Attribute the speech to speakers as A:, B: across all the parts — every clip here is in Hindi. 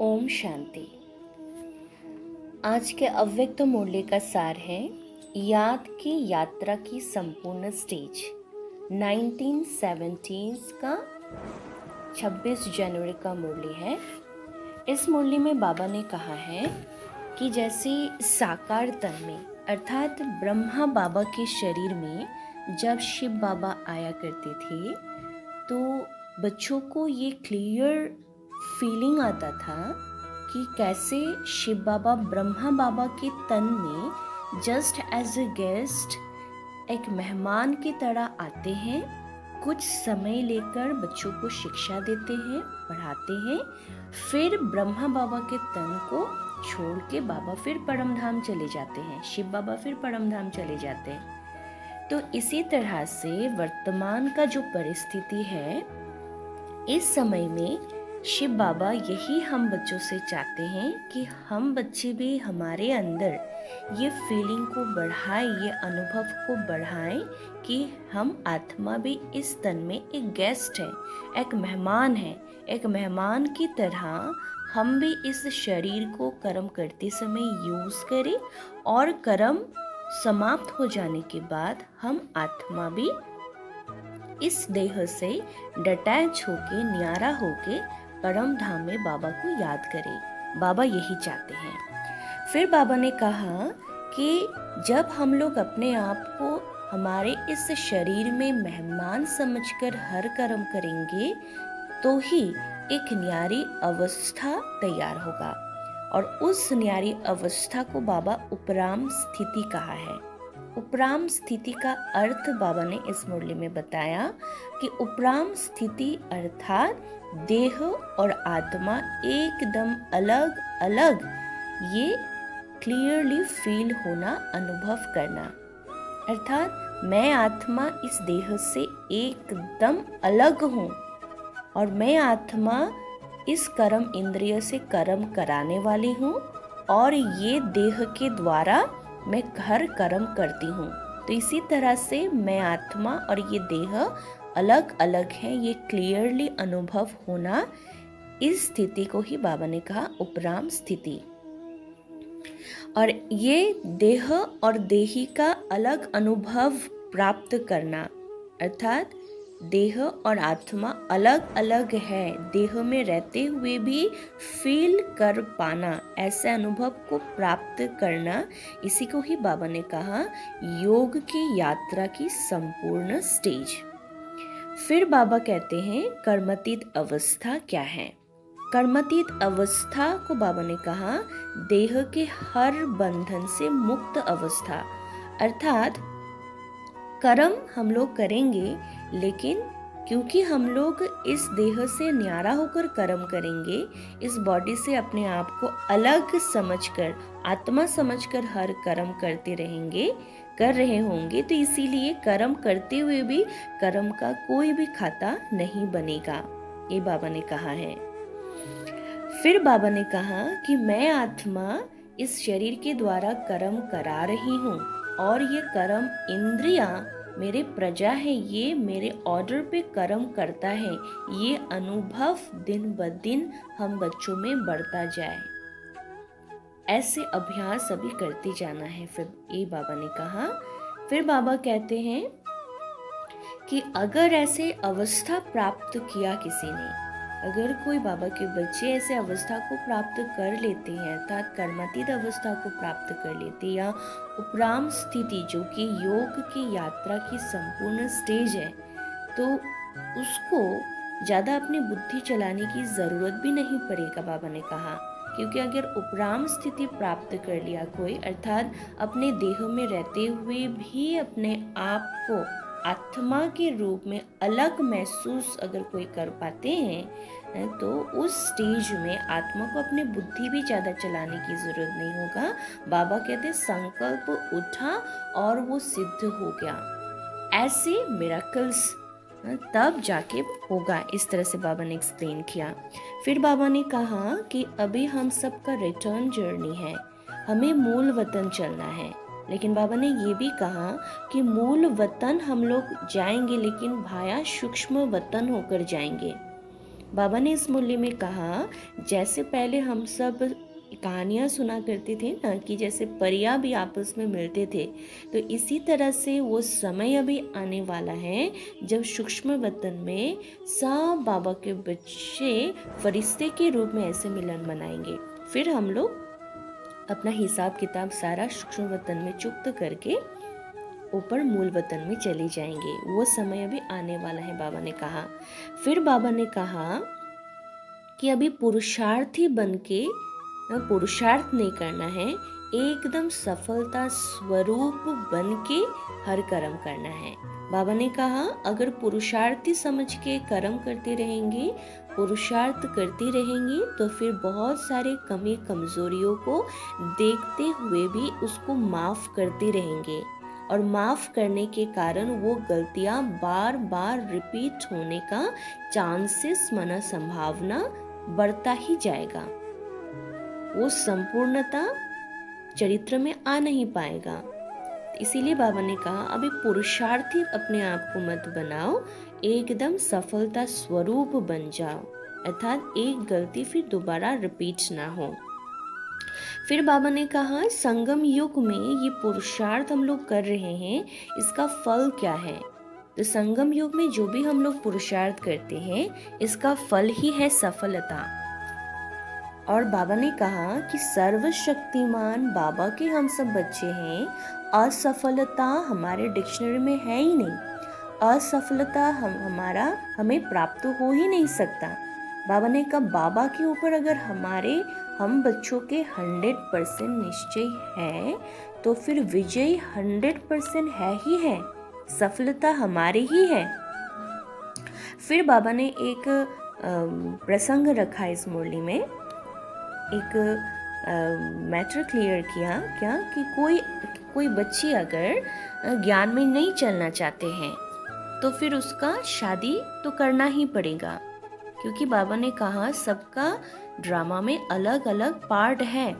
A: ओम शांति। आज के अव्यक्त मूल्य का सार है याद की यात्रा की संपूर्ण स्टेज। 1970s का 26 जनवरी का मुरली है। इस मुरली में बाबा ने कहा है कि जैसे साकार तन में अर्थात ब्रह्मा बाबा के शरीर में जब शिव बाबा आया करते थे तो बच्चों को ये क्लियर फीलिंग आता था कि कैसे शिव बाबा ब्रह्मा बाबा के तन में जस्ट एज अ गेस्ट एक मेहमान की तरह आते हैं, कुछ समय लेकर बच्चों को शिक्षा देते हैं, पढ़ाते हैं, फिर ब्रह्मा बाबा के तन को छोड़ के बाबा फिर परम धाम चले जाते हैं, शिव बाबा फिर परम धाम चले जाते हैं। तो इसी तरह से वर्तमान का जो परिस्थिति है, इस समय में शिव बाबा यही हम बच्चों से चाहते हैं कि हम बच्चे भी हमारे अंदर ये फीलिंग को बढ़ाएं, ये अनुभव को बढ़ाएं कि हम आत्मा भी इस तन में एक गेस्ट है, एक मेहमान है। एक मेहमान की तरह हम भी इस शरीर को कर्म करते समय यूज करें और कर्म समाप्त हो जाने के बाद हम आत्मा भी इस देह से डिटैच होके, न्यारा होके परम धाम में बाबा को याद करें। बाबा यही चाहते हैं। फिर बाबा ने कहा कि जब हम लोग अपने आप को हमारे इस शरीर में मेहमान समझकर हर कर्म करेंगे तो ही एक न्यारी अवस्था तैयार होगा, और उस न्यारी अवस्था को बाबा उपराम स्थिति कहा है। उपराम स्थिति का अर्थ बाबा ने इस मुरली में बताया कि उपराम स्थिति अर्थात देह और आत्मा एकदम अलग अलग, ये क्लियरली फील होना, अनुभव करना। अर्थात मैं आत्मा इस देह से एकदम अलग हूँ और मैं आत्मा इस कर्म इंद्रिय से कर्म कराने वाली हूँ और ये देह के द्वारा मैं हर कर्म करती हूँ। तो इसी तरह से मैं आत्मा और ये देह अलग अलग है, ये क्लियरली अनुभव होना, इस स्थिति को ही बाबा ने कहा उपराम स्थिति। और ये देह और देही का अलग अनुभव प्राप्त करना, अर्थात देह और आत्मा अलग अलग है, देह में रहते हुए भी फील कर पाना, ऐसे अनुभव को प्राप्त करना, इसी को ही बाबा ने कहा योग की यात्रा की संपूर्ण स्टेज। फिर बाबा कहते हैं कर्मातीत अवस्था क्या है। कर्मातीत अवस्था को बाबा ने कहा देह के हर बंधन से मुक्त अवस्था। अर्थात कर्म हम लोग करेंगे, लेकिन क्योंकि हम लोग इस देह से न्यारा होकर कर्म करेंगे, इस बॉडी से अपने आप को अलग समझकर, आत्मा समझकर हर कर्म करते रहेंगे, कर रहे होंगे, तो इसीलिए कर्म करते हुए भी कर्म का कोई भी खाता नहीं बनेगा, ये बाबा ने कहा है। फिर बाबा ने कहा कि मैं आत्मा इस शरीर के द्वारा कर्म करा रही हूँ और ये कर्म इंद्रियां मेरे प्रजा है, ये मेरे ऑर्डर पे कर्म करता है। ये अनुभव दिन ब दिन हम बच्चों में बढ़ता जाए, ऐसे अभ्यास अभी करते जाना है। फिर ये बाबा ने कहा। फिर बाबा कहते हैं कि अगर ऐसे अवस्था प्राप्त किया किसी ने, अगर कोई बाबा के बच्चे ऐसे अवस्था को प्राप्त कर लेते हैं, अर्थात कर्मातीत अवस्था को प्राप्त कर लेते, या उपराम स्थिति जो कि योग की यात्रा की संपूर्ण स्टेज है, तो उसको ज़्यादा अपनी बुद्धि चलाने की ज़रूरत भी नहीं पड़ेगा, बाबा ने कहा। क्योंकि अगर उपराम स्थिति प्राप्त कर लिया कोई, अर्थात अपने देह में रहते हुए भी अपने आप को आत्मा के रूप में अलग महसूस अगर कोई कर पाते हैं, तो उस स्टेज में आत्मा को अपने बुद्धि भी ज़्यादा चलाने की ज़रूरत नहीं होगा। बाबा कहते संकल्प उठा और वो सिद्ध हो गया। ऐसे मिरेकल्स तब जाके होगा, इस तरह से बाबा ने एक्सप्लेन किया। फिर बाबा ने कहा कि अभी हम सबका रिटर्न जर्नी है, हमें मूल वतन चलना है। लेकिन बाबा ने ये भी कहा कि मूल वतन हम लोग जाएंगे, लेकिन भाया सूक्ष्म वतन होकर जाएंगे। बाबा ने इस मुरली में कहा, जैसे पहले हम सब कहानियाँ सुना करते थे ना, कि जैसे परियां भी आपस में मिलते थे, तो इसी तरह से वो समय अभी आने वाला है जब सूक्ष्म वतन में सब बाबा के बच्चे फरिश्ते के रूप में ऐसे मिलन मनाएंगे। फिर हम लोग अपना हिसाब किताब सारा सूक्ष्म वतन में चुक्त करके ऊपर मूल वतन में चले जाएंगे। वो समय अभी आने वाला है, बाबा ने कहा। फिर बाबा ने कहा कि अभी पुरुषार्थी बनके पुरुषार्थ नहीं करना है, एकदम सफलता स्वरूप बनके हर कर्म करना है। बाबा ने कहा, अगर पुरुषार्थी समझ के कर्म करते रहेंगे, पुरुषार्थ करते रहेंगे, तो फिर बहुत सारे कमी कमजोरियों को देखते हुए भी उसको माफ करते रहेंगे, और माफ करने के कारण वो गलतियां बार बार रिपीट होने का चांसेस माना संभावना बढ़ता ही जाएगा। वो संपूर्णता चरित्र में आ नहीं पाएगा। इसीलिए बाबा ने कहा, अभी पुरुषार्थी अपने आप को मत बनाओ, एकदम सफलता स्वरूप बन जाओ, अर्थात एक गलती फिर दोबारा रिपीट ना हो। फिर बाबा ने कहा, संगम युग में ये पुरुषार्थ हम लोग कर रहे हैं, इसका फल क्या है? तो संगम युग में जो भी हम लोग पुरुषार्थ करते हैं, इसका फल ही है सफलता। और बाबा ने कहा कि सर्वशक्तिमान बाबा के हम सब बच्चे हैं, असफलता हमारे डिक्शनरी में है ही नहीं। असफलता हमें प्राप्त हो ही नहीं सकता। बाबा ने कहा, बाबा के ऊपर अगर हम बच्चों के 100% निश्चय है, तो फिर विजय 100% है ही है, सफलता हमारे ही है। फिर बाबा ने एक प्रसंग रखा इस मुरली में, एक मैटर क्लियर किया क्या कि कोई बच्ची अगर ज्ञान में नहीं चलना चाहते हैं, तो फिर उसका शादी तो करना ही पड़ेगा, क्योंकि बाबा ने कहा सबका ड्रामा में अलग अलग पार्ट है।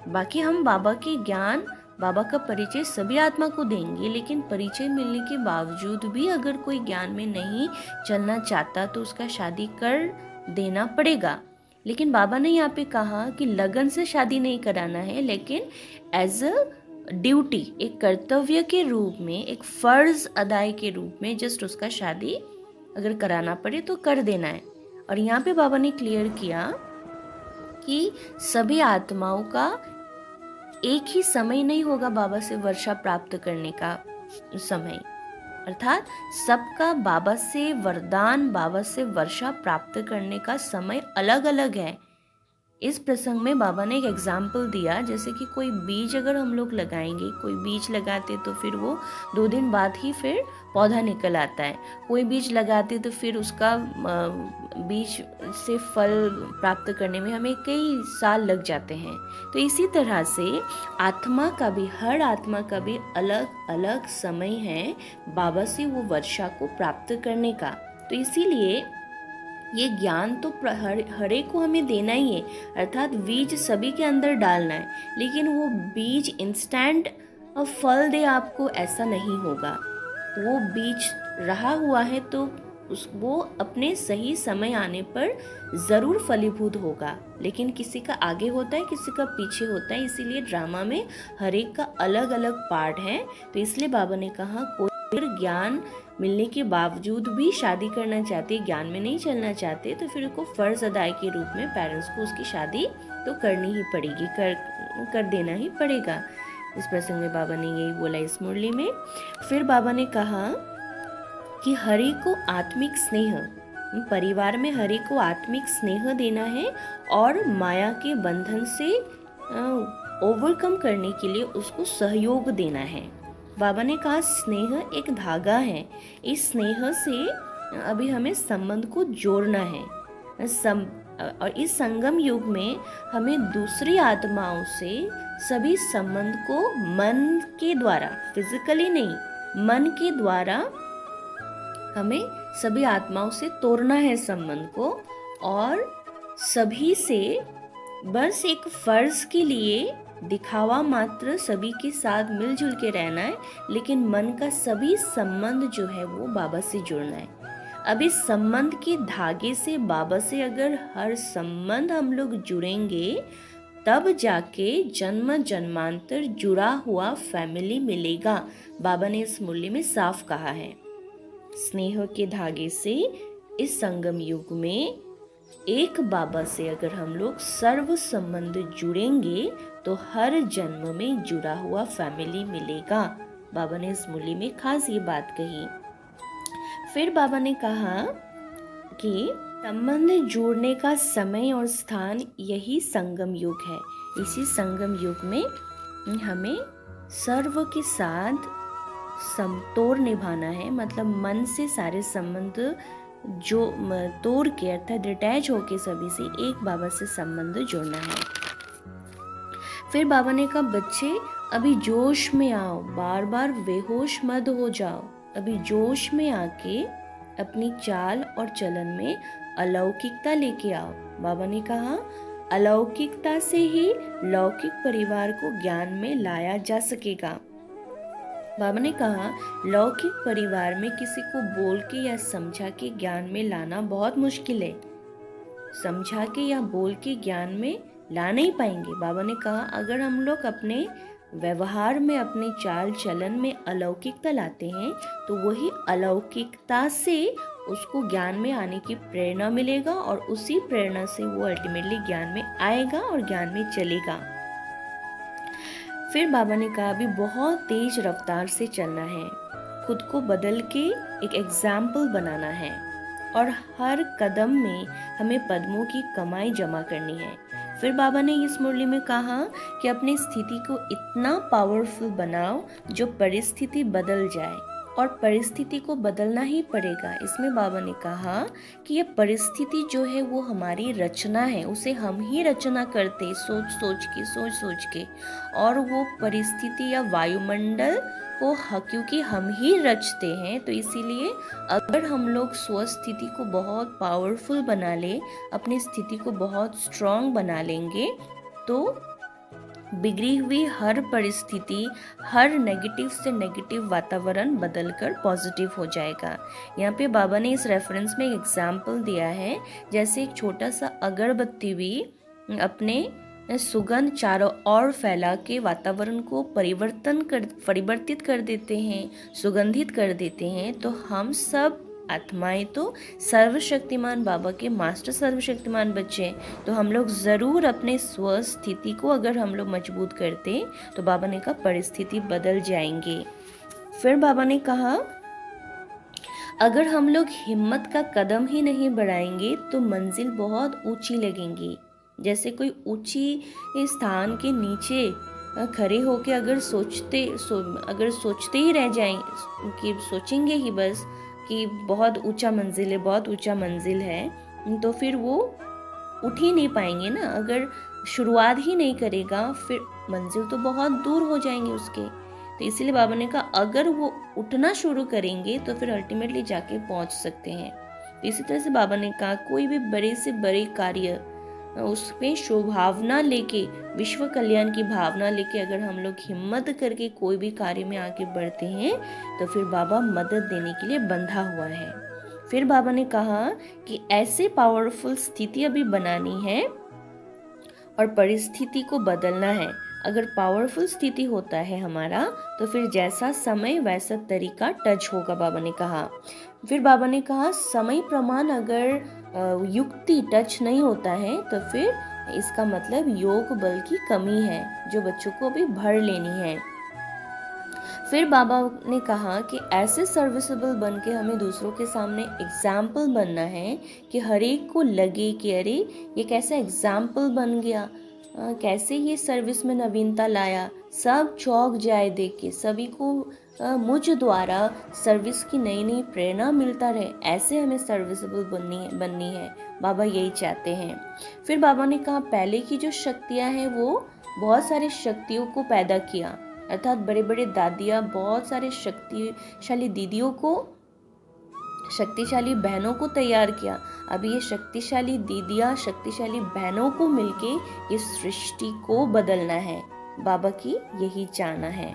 A: बाकी हम बाबा के ज्ञान, बाबा का परिचय सभी आत्मा को देंगे, लेकिन परिचय मिलने के बावजूद भी अगर कोई ज्ञान में नहीं चलना चाहता तो उसका शादी कर देना पड़ेगा। लेकिन बाबा ने यहाँ पे कहा कि लगन से शादी नहीं कराना है, लेकिन एज अ ड्यूटी, एक कर्तव्य के रूप में, एक फर्ज अदाई के रूप में जस्ट उसका शादी अगर कराना पड़े तो कर देना है। और यहाँ पे बाबा ने क्लियर किया कि सभी आत्माओं का एक ही समय नहीं होगा बाबा से वर्षा प्राप्त करने का समय, अर्थात सबका बाबा से वरदान, बाबा से वर्षा प्राप्त करने का समय अलग अलग है। इस प्रसंग में बाबा ने एक एग्जाम्पल दिया, जैसे कि कोई बीज अगर हम लोग लगाएंगे, कोई बीज लगाते तो फिर वो 2 दिन बाद ही फिर पौधा निकल आता है। कोई बीज लगाते तो फिर उसका बीज से फल प्राप्त करने में हमें कई साल लग जाते हैं। तो इसी तरह से हर आत्मा का भी अलग अलग समय है बाबा से वो वर्षा को प्राप्त करने का। तो इसीलिए ये ज्ञान तो हर एक को हमें देना ही है, अर्थात बीज सभी के अंदर डालना है, लेकिन वो बीज इंस्टेंट फल दे आपको, ऐसा नहीं होगा। वो बीज रहा हुआ है तो वो अपने सही समय आने पर ज़रूर फलीभूत होगा, लेकिन किसी का आगे होता है, किसी का पीछे होता है। इसीलिए ड्रामा में हर एक का अलग अलग पार्ट है। तो इसलिए बाबा ने कहा, कोई ज्ञान मिलने के बावजूद भी शादी करना चाहते, ज्ञान में नहीं चलना चाहते, तो फिर उसको फर्ज अदाई के रूप में पेरेंट्स को उसकी शादी तो करनी ही पड़ेगी, कर देना ही पड़ेगा। इस प्रसंग में बाबा ने यही बोला इस मुरली में। फिर बाबा ने कहा कि हरि को आत्मिक स्नेह, परिवार में हरि को आत्मिक स्नेह देना है और माया के बंधन से ओवरकम करने के लिए उसको सहयोग देना है। बाबा ने कहा, स्नेह एक धागा है, इस स्नेह से अभी हमें संबंध को जोड़ना है। और इस संगम युग में हमें दूसरी आत्माओं से सभी संबंध को मन के द्वारा, फिजिकली नहीं, मन के द्वारा हमें सभी आत्माओं से तोड़ना है संबंध को, और सभी से बस एक फर्ज के लिए दिखावा मात्र सभी के साथ मिलजुल के रहना है, लेकिन मन का सभी संबंध जो है वो बाबा से जुड़ना है। अब इस संबंध के धागे से बाबा से अगर हर संबंध हम लोग जुड़ेंगे तब जाके जन्म जन्मांतर जुड़ा हुआ फैमिली मिलेगा। बाबा ने इस मुरली में साफ कहा है। स्नेह के धागे से इस संगम युग में एक बाबा से अगर हम लोग सर्व संबंध जुड़ेंगे तो हर जन्म में जुड़ा हुआ फैमिली मिलेगा। बाबा ने इस मुरली में खास ये बात कही। फिर बाबा ने कहा कि संबंध जोड़ने का समय और स्थान यही संगम युग है। इसी संगम युग में हमें सर्व के साथ समतोड़ निभाना है, मतलब मन से सारे संबंध जो तोड़ के अर्थात डिटैच होके सभी से एक बाबा से संबंध जोड़ना है। फिर बाबा ने कहा बच्चे अभी जोश में आओ, बार बार बेहोश मत हो जाओ। अभी जोश में आके अपनी चाल और चलन में अलौकिकता लेके आओ। बाबा ने कहा अलौकिकता से ही लौकिक परिवार को ज्ञान में लाया जा सकेगा। बाबा ने कहा लौकिक परिवार में किसी को बोल के या समझा के ज्ञान में लाना बहुत मुश्किल है। समझा के या बोल के ज्ञान में ला नहीं पाएंगे। बाबा ने कहा अगर हम लोग अपने व्यवहार में अपने चाल चलन में अलौकिकता लाते हैं तो वही अलौकिकता से उसको ज्ञान में आने की प्रेरणा मिलेगा और उसी प्रेरणा से वो अल्टीमेटली ज्ञान में आएगा और ज्ञान में चलेगा। फिर बाबा ने कहा अभी बहुत तेज रफ्तार से चलना है, खुद को बदल के एक एग्जाम्पल बनाना है और हर कदम में हमें पद्मों की कमाई जमा करनी है। फिर बाबा ने इस मुरली में कहा कि अपनी स्थिति को इतना पावरफुल बनाओ जो परिस्थिति बदल जाए, और परिस्थिति को बदलना ही पड़ेगा। इसमें बाबा ने कहा कि ये परिस्थिति जो है वो हमारी रचना है, उसे हम ही रचना करते सोच सोच के और वो परिस्थिति या वायुमंडल को क्योंकि हम ही रचते हैं, तो इसीलिए अगर हम लोग स्वस्थिति को बहुत पावरफुल बना ले, अपनी स्थिति को बहुत स्ट्रॉन्ग बना लेंगे, तो बिगड़ी हुई हर परिस्थिति, हर नेगेटिव से नेगेटिव वातावरण बदलकर पॉजिटिव हो जाएगा। यहाँ पे बाबा ने इस रेफरेंस में एक एग्जाम्पल दिया है, जैसे एक छोटा सा अगरबत्ती भी अपने सुगंध चारों ओर फैला के वातावरण को परिवर्तित कर देते हैं, सुगंधित कर देते हैं। तो हम सब आत्माएं तो सर्वशक्तिमान बाबा के मास्टर सर्वशक्तिमान बच्चे हैं, तो हम लोग ज़रूर अपने स्वस्थिति को अगर हम लोग मजबूत करते तो बाबा ने कहा परिस्थिति बदल जाएंगे। फिर बाबा ने कहा अगर हम लोग हिम्मत का कदम ही नहीं बढ़ाएंगे तो मंजिल बहुत ऊंची लगेंगी। जैसे कोई ऊंची स्थान के नीचे खड़े होके अगर सोचते ही रह जाएं कि सोचेंगे ही बस कि बहुत ऊंचा मंजिल है, तो फिर वो उठ ही नहीं पाएंगे ना। अगर शुरुआत ही नहीं करेगा फिर मंजिल तो बहुत दूर हो जाएंगे उसके। तो इसीलिए बाबा ने कहा अगर वो उठना शुरू करेंगे तो फिर अल्टीमेटली जाके पहुंच सकते हैं। इसी तरह से बाबा ने कहा कोई भी बड़े से बड़े कार्य उसमें शोभावना लेके, विश्व कल्याण की भावना लेके अगर हम लोग हिम्मत करके कोई भी कार्य में आगे बढ़ते हैं तो फिर बाबा मदद देने के लिए बंधा हुआ है। फिर बाबा ने कहा कि ऐसे पावरफुल स्थिति अभी बनानी है और परिस्थिति को बदलना है। अगर पावरफुल स्थिति होता है हमारा तो फिर जैसा समय वैसा तरीका टच होगा, बाबा ने कहा। फिर बाबा ने कहा समय प्रमाण अगर युक्ति टच नहीं होता है तो फिर इसका मतलब योग बल की कमी है जो बच्चों को अभी भर लेनी है। फिर बाबा ने कहा कि ऐसे सर्विसेबल बन के हमें दूसरों के सामने एग्जाम्पल बनना है कि हर एक को लगे कि अरे ये कैसा एग्जाम्पल बन गया, कैसे ये सर्विस में नवीनता लाया, सब चौंक जाए देख के, सभी को मुझ द्वारा सर्विस की नई नई प्रेरणा मिलता रहे। ऐसे हमें सर्विसेबल बननी है। बाबा यही चाहते हैं। फिर बाबा ने कहा पहले की जो शक्तियां हैं वो बहुत सारे शक्तियों को पैदा किया, अर्थात बड़े बड़े दादियाँ बहुत सारे शक्तिशाली दीदियों को, शक्तिशाली बहनों को तैयार किया। अभी ये शक्तिशाली दीदियाँ, शक्तिशाली बहनों को मिलके इस सृष्टि को बदलना है। बाबा की यही चाहना है।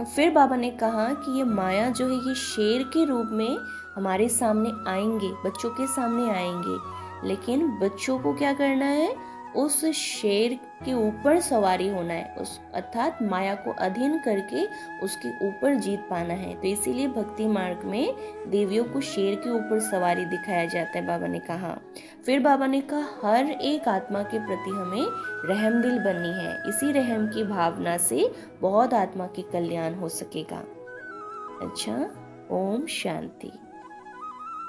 A: फिर बाबा ने कहा कि ये माया जो है ये शेर के रूप में हमारे सामने आएंगे, बच्चों के सामने आएंगे, लेकिन बच्चों को क्या करना है, उस शेर के ऊपर सवारी होना है, उस अर्थात माया को अधीन करके उसके ऊपर जीत पाना है। तो इसीलिए भक्ति मार्ग में देवियों को शेर के ऊपर सवारी दिखाया जाता है, बाबा ने कहा। फिर बाबा ने कहा हर एक आत्मा के प्रति हमें रहम दिल बननी है, इसी रहम की भावना से बहुत आत्मा के कल्याण हो सकेगा। अच्छा, ओम शांति।